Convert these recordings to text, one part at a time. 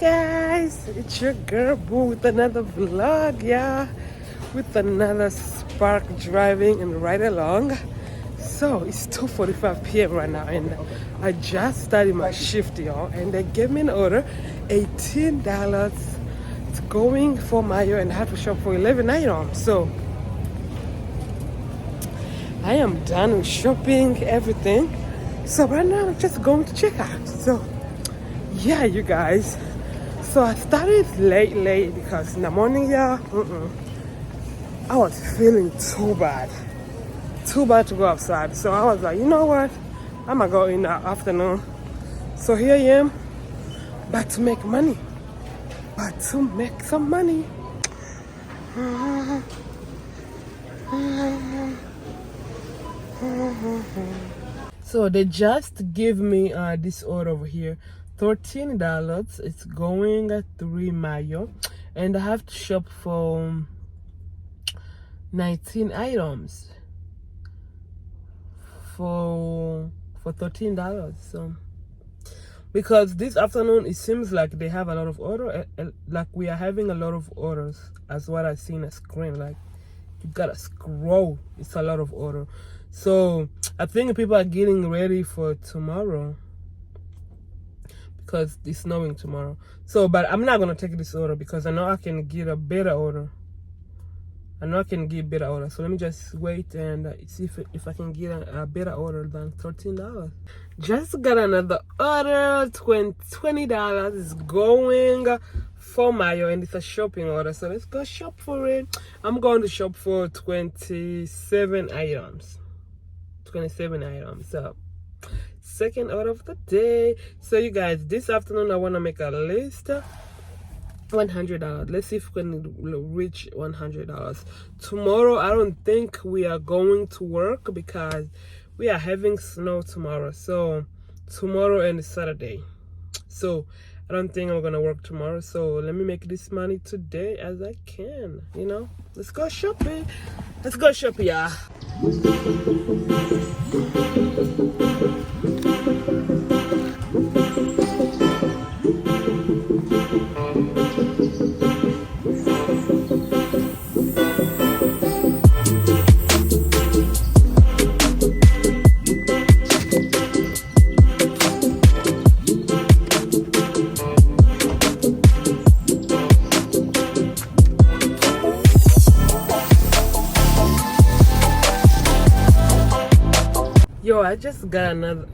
Guys, it's your girl Boo with another vlog, yeah, with another spark driving and ride along. So it's 2:45 p.m. right now, and I just started my shift, y'all, and they gave me an order, $18. It's going for Mayo, and I have to shop for 11 items. So I am done with shopping, everything. So right now I'm just going to check out. So yeah, you guys. So I started late because in the morning, yeah, I was feeling too bad to go outside. So I was like, you know what? I'm gonna go in the afternoon. So here I am, back to make money, back to make some money. So they just give me this order over here, $13. It's going at 3 Mayo, and I have to shop for 19 items for $13. So because this afternoon it seems like they have a lot of order, like we are having a lot of orders, as what I see in the screen. Like you gotta scroll, it's a lot of order. So I think people are getting ready for tomorrow because it's snowing tomorrow. So, but I'm not gonna take this order because I know I can get a better order. So let me just wait and see if I can get a better order than $13. Just got another order, $20 is going for Mayo, and it's a shopping order. So let's go shop for it. I'm going to shop for 27 items. So second order of the day. So you guys, this afternoon I want to make a list. $100. Let's see if we can reach $100 tomorrow. I don't think we are going to work because we are having snow tomorrow. So tomorrow and Saturday. So I don't think I'm gonna work tomorrow. So let me make this money today as I can. You know, let's go shopping. Let's go shopping, yeah. Yo, I just got another.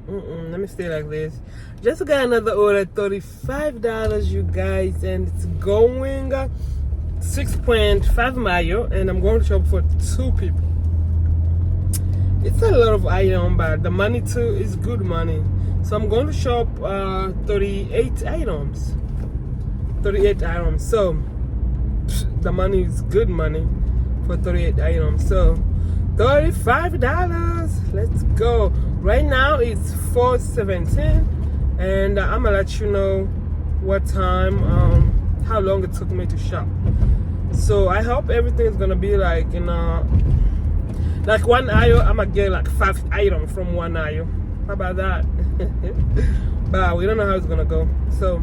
Let me stay like this. Just got another order, $35, you guys, and it's going 6.5 Mayo, and I'm going to shop for 2 people. It's a lot of items, but the money too is good money. So I'm going to shop 38 items. So the money is good money for 38 items. So $35. Let's go. Right now it's 4:17, and I'm gonna let you know what time, how long it took me to shop. So I hope everything is gonna be like in like one aisle. I'm gonna get like 5 items from one aisle. How about that? But we don't know how it's gonna go. So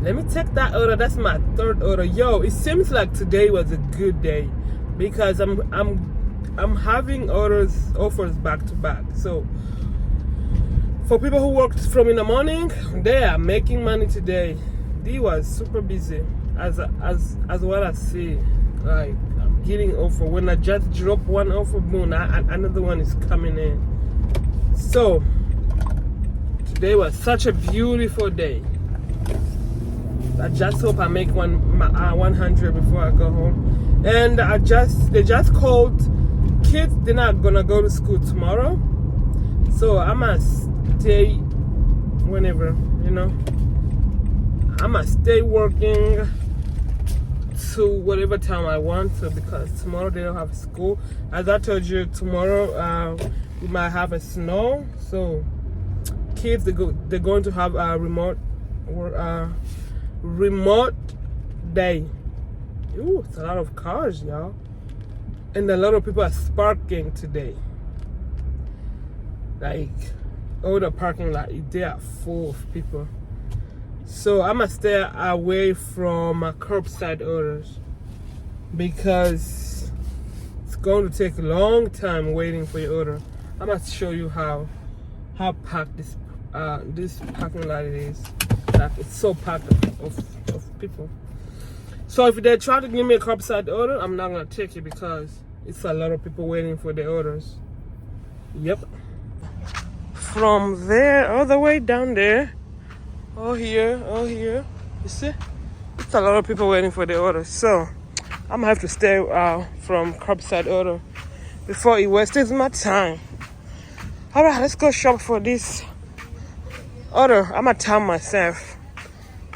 let me take that order. That's my 3rd order. Yo, it seems like today was a good day because I'm having offers back to back. So for people who worked from in the morning, they are making money today. They was super busy as what I see. Like I'm getting offer. When I just drop one offer, boom, another one is coming in. So today was such a beautiful day. I just hope I make 100 before I go home. And they just called. Kids, they're not gonna go to school tomorrow, so I must stay whenever, you know. I must stay working to whatever time I want to, because tomorrow they don't have school. As I told you, tomorrow we might have a snow, so kids they're going to have a remote day. Ooh, it's a lot of cars, y'all. And a lot of people are parking today. Like all the parking lot, they are full of people. So I'm gonna stay away from curbside orders because it's going to take a long time waiting for your order. I'm gonna show you how packed this parking lot it is. Like, it's so packed of people. So if they try to give me a curbside order, I'm not gonna take it because it's a lot of people waiting for their orders. Yep. From there all the way down there, all here, you see? It's a lot of people waiting for their orders. So I'm gonna have to stay from curbside order before it wastes my time. All right, let's go shop for this order. I'm gonna time myself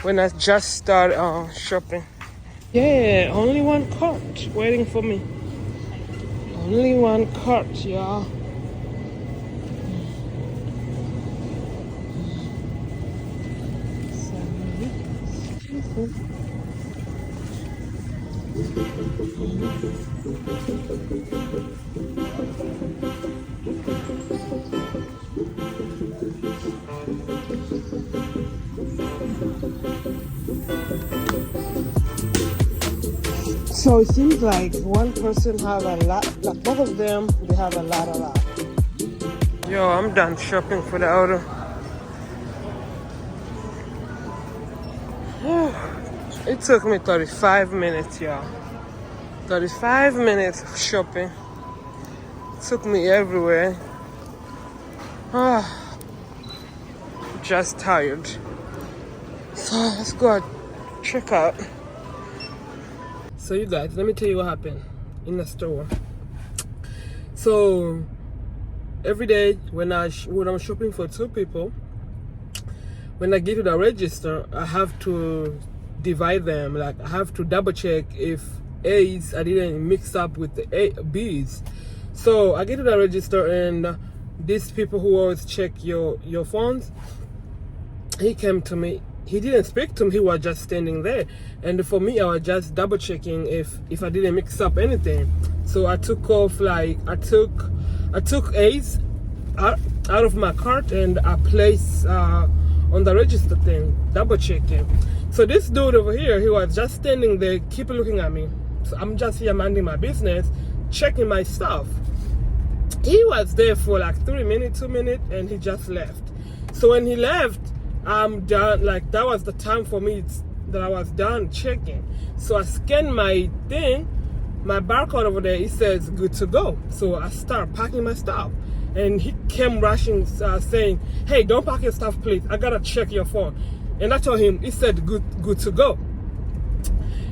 when I just start shopping. Yeah, only one cart waiting for me. Only one cart, y'all. So it seems like one person have a lot, like both of them, they have a lot. Yo, I'm done shopping for the order. It took me 35 minutes, y'all. 35 minutes of shopping. It took me everywhere. Just tired. So let's go check out. So you guys, let me tell you what happened in the store. So every day when I'm shopping for two people, when I get to the register, I have to divide them. Like, I have to double check if A's I didn't mix up with the B's. So I get to the register, and these people who always check your phones, he came to me. He didn't speak to me, he was just standing there. And for me, I was just double checking if I didn't mix up anything. So I took off, like, I took A's out of my cart, and I placed on the register thing, double checking. So this dude over here, he was just standing there, keep looking at me. So I'm just here minding my business, checking my stuff. He was there for like 3 minutes, 2 minutes, and he just left. So when he left, I'm done. Like, that was the time for me that I was done checking. So I scanned my thing, my barcode over there. It says good to go. So I start packing my stuff, and he came rushing, saying, "Hey, don't pack your stuff, please. I gotta check your phone." And I told him, it said good to go.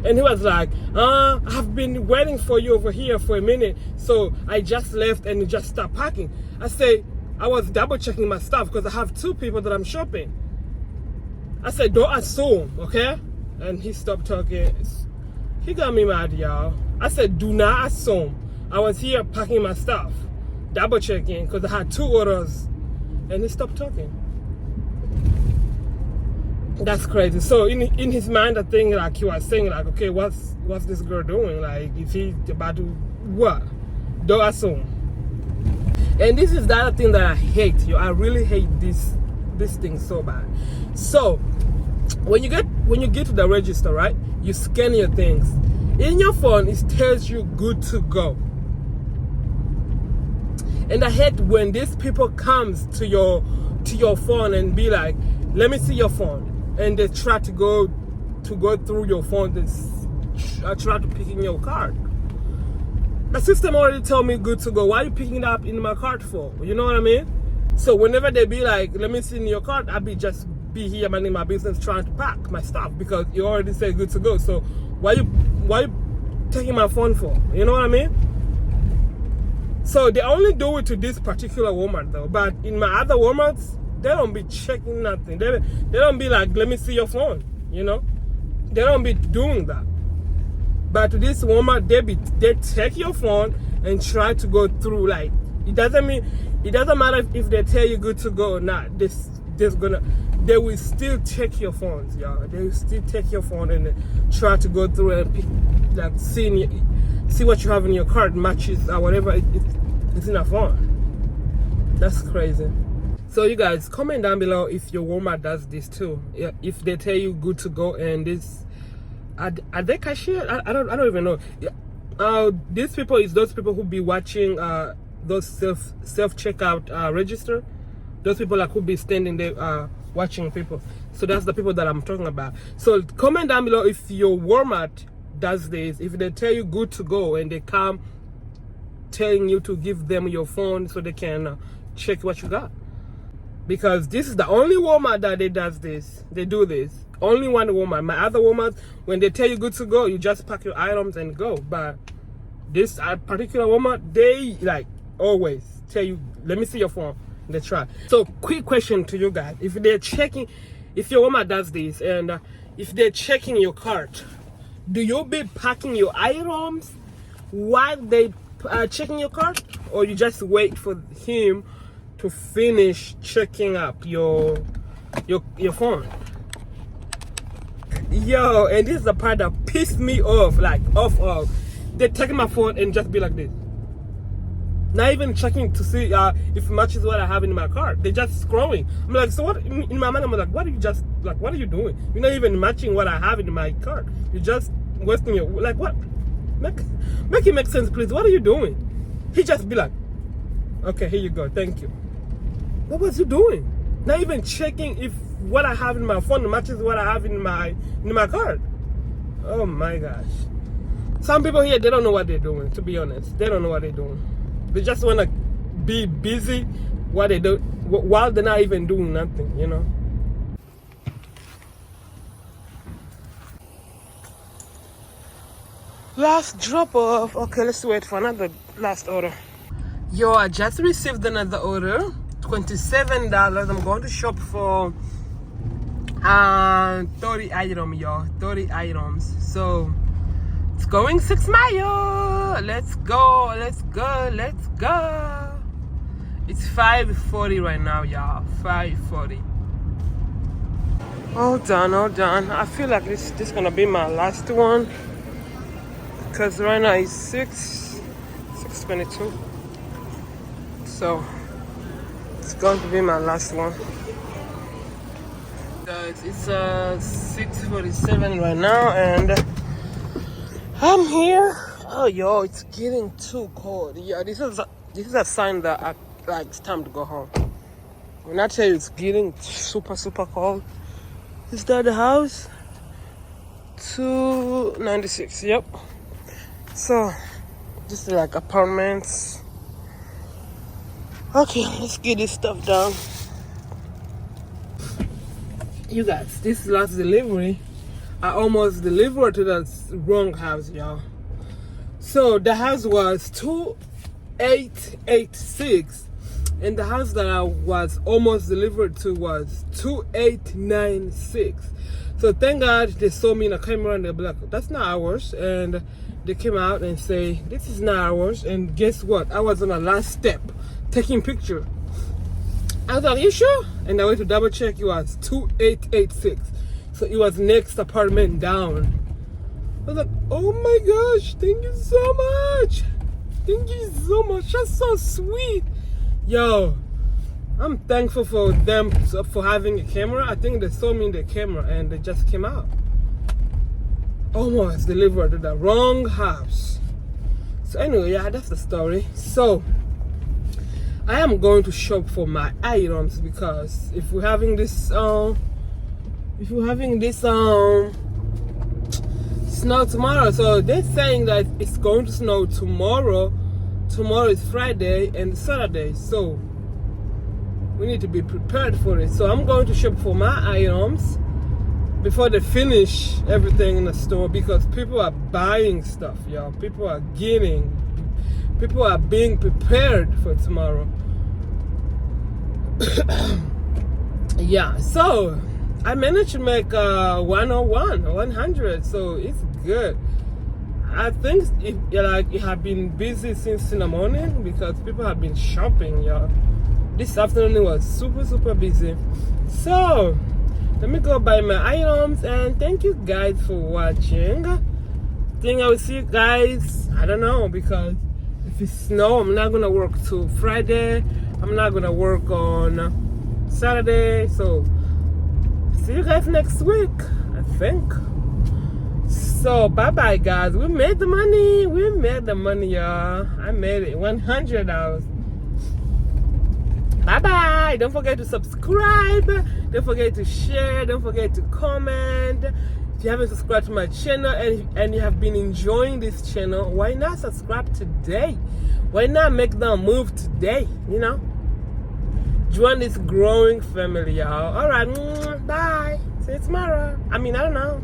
And he was like, "I've been waiting for you over here for a minute, so I just left and just started packing." I say, I was double checking my stuff because I have two people that I'm shopping. I said, don't assume, okay? And he stopped talking. He got me mad, y'all. I said, do not assume. I was here packing my stuff, double checking, because I had two orders. And he stopped talking. That's crazy. So in his mind, I think, like, he was saying, like, okay, what's this girl doing? Like, is he about to what? Don't assume. And this is the other thing that I hate, yo. I really hate this thing so bad. So when you get to the register, right, you scan your things. In your phone, it tells you good to go. And I hate when these people comes to your phone and be like, let me see your phone. And they try to go through your phone and try to pick in your card. The system already told me good to go. Why are you picking it up in my cart for? You know what I mean? So whenever they be like, let me see in your cart, I'll be here minding my business trying to pack my stuff because you already said good to go. So why you taking my phone for? You know what I mean? So they only do it to this particular Walmart though. But in my other Walmarts, they don't be checking nothing. They don't be like, let me see your phone, you know? They don't be doing that. But to this Walmart, they take your phone and try to go through, like, it doesn't matter if they tell you good to go or not. They will still take your phones, y'all. They will still take your phone and try to go through and pick, like, see what you have in your card matches or whatever it's in a phone. That's crazy. So you guys comment down below if your Walmart does this too. If they tell you good to go, and this are they cashier? I don't even know. These people is those people who be watching those self checkout register. Those people like who be standing there watching people. So that's the people that I'm talking about. So comment down below if your Walmart does this. If they tell you good to go and they come telling you to give them your phone so they can check what you got. Because this is the only Walmart that they do this. Only one Walmart. My other Walmart, when they tell you good to go, you just pack your items and go. But this particular Walmart, they like always tell you, let me see your phone. They try. So quick question to you guys: if your Walmart does this, and if they're checking your cart, do you be packing your items while they checking your cart, or you just wait for him to finish checking up your phone? Yo, and this is the part that pissed me off, off. They're taking my phone and just be like this. Not even checking to see if it matches what I have in my cart. They're just scrolling. I'm like, so what? In my mind, I'm like, what are you doing? You're not even matching what I have in my cart. You're just wasting your, like, what? Make it make sense, please. What are you doing? He just be like, okay, here you go, thank you. What was you doing? Not even checking if what I have in my phone matches what I have in my cart. Oh my gosh. Some people here, they don't know what they're doing, to be honest. They don't know what they're doing. They just want to be busy while they're not even doing nothing, you know. Last drop off. Okay, let's wait for another last order. Yo, I just received another order. $27. I'm going to shop for 30 items, y'all. 30 items. So it's going 6 miles. Let's go. It's 5:40 right now, y'all. 5:40. Hold on. I feel like this is gonna be my last one, because right now it's 6:22. So it's going to be my last one. Guys, it's 6:47 right now, and I'm here. Oh, yo, it's getting too cold. Yeah, this is a sign that it's time to go home. When I tell you it's getting super cold, is that the house? 296. Yep. So just like apartments. Okay, let's get this stuff down. You guys, this last delivery, I almost delivered to the wrong house, y'all. So the house was 2886, and the house that I was almost delivered to was 2896. So thank God they saw me in a camera and they're like, that's not ours. And they came out and say, this is not ours. And guess what? I was on the last step taking picture. I was like, you sure? And I went to double check. It was 2886. So it was next apartment down. I was like, oh my gosh, thank you so much. Thank you so much. That's so sweet. Yo, I'm thankful for them for having a camera. I think they saw me in the camera and they just came out. Almost delivered to the wrong house. So anyway, yeah, that's the story. So I am going to shop for my items, because if we're having this snow tomorrow, so they're saying that it's going to snow tomorrow. Tomorrow is Friday and Saturday, so we need to be prepared for it. So I'm going to shop for my items before they finish everything in the store, because people are buying stuff, y'all. People are being prepared for tomorrow. Yeah, so I managed to make 100, so it's good. I think it have been busy since in the morning, because people have been shopping, y'all. This afternoon it was super busy. So let me go buy my items, and thank you guys for watching. I think I will see you guys, I don't know, because if it's snow, I'm not gonna work till Friday. I'm not gonna work on Saturday. So see you guys next week, I think. So bye bye guys. We made the money. We made the money, y'all. I made it $100. Bye bye. Don't forget to subscribe. Don't forget to share. Don't forget to comment. If you haven't subscribed to my channel and you have been enjoying this channel, why not subscribe today? Why not make the move today? You know, join this growing family, y'all. All right, bye. See you tomorrow. I don't know.